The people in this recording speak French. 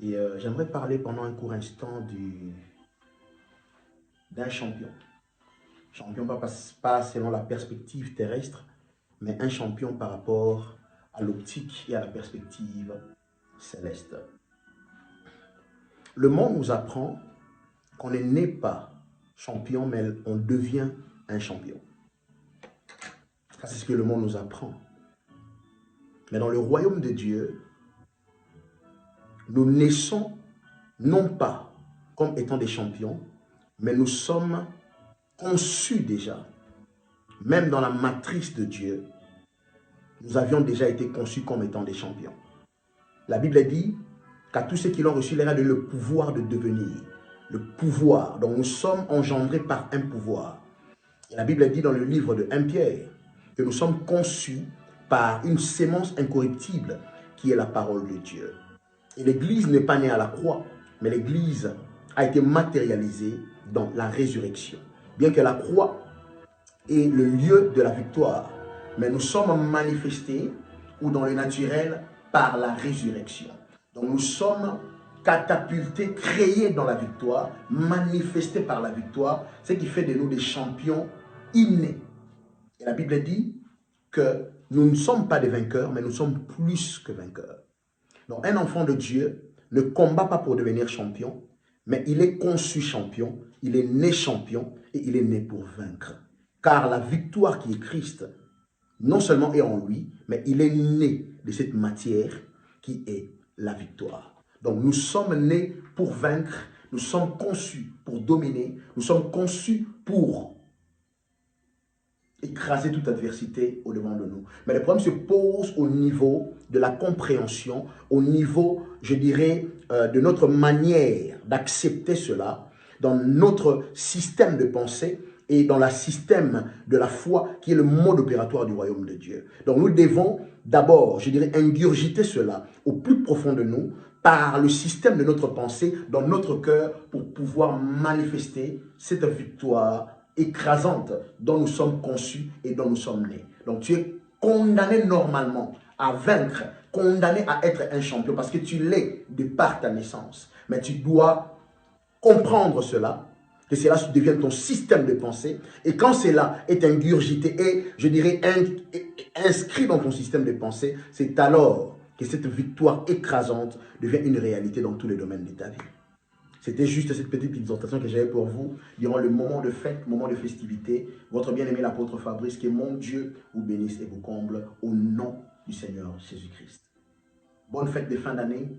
Et j'aimerais parler pendant un court instant d'un champion. Champion pas selon la perspective terrestre, mais un champion par rapport à l'optique et à la perspective céleste. Le monde nous apprend qu'on n'est né pas champion, mais on devient un champion. Ça, c'est ce que le monde nous apprend. Mais dans le royaume de Dieu, nous naissons non pas comme étant des champions, mais nous sommes conçus déjà. Même dans la matrice de Dieu, nous avions déjà été conçus comme étant des champions. La Bible dit qu'à tous ceux qui l'ont reçu, il leur a donné le pouvoir de devenir. Le pouvoir. Donc nous sommes engendrés par un pouvoir. Et la Bible dit dans le livre de 1 Pierre que nous sommes conçus par une sémence incorruptible qui est la parole de Dieu. Et l'Église n'est pas née à la croix, mais l'Église a été matérialisée dans la résurrection. Bien que la croix est le lieu de la victoire, mais nous sommes manifestés ou dans le naturel par la résurrection. Donc nous sommes catapultés, créés dans la victoire, manifestés par la victoire, ce qui fait de nous des champions innés. Et la Bible dit que nous ne sommes pas des vainqueurs, mais nous sommes plus que vainqueurs. Donc un enfant de Dieu ne combat pas pour devenir champion, mais il est conçu champion, il est né champion et il est né pour vaincre. Car la victoire qui est Christ, non seulement est en lui, mais il est né de cette matière qui est la victoire. Donc nous sommes nés pour vaincre, nous sommes conçus pour dominer, nous sommes conçus pour écraser toute adversité au-devant de nous. Mais le problème se pose au niveau de la compréhension, au niveau, je dirais, de notre manière d'accepter cela, dans notre système de pensée et dans le système de la foi qui est le mode opératoire du royaume de Dieu. Donc nous devons d'abord, je dirais, ingurgiter cela au plus profond de nous par le système de notre pensée dans notre cœur pour pouvoir manifester cette victoire écrasante dont nous sommes conçus et dont nous sommes nés. Donc tu es condamné normalement à vaincre, condamné à être un champion parce que tu l'es de par ta naissance. Mais tu dois comprendre cela, que cela devienne ton système de pensée. Et quand cela est ingurgité et, je dirais, inscrit dans ton système de pensée, c'est alors que cette victoire écrasante devient une réalité dans tous les domaines de ta vie. C'était juste cette petite exhortation que j'avais pour vous durant le moment de fête, moment de festivité. Votre bien-aimé l'apôtre Fabrice, que mon Dieu vous bénisse et vous comble au nom du Seigneur Jésus-Christ. Bonne fête de fin d'année.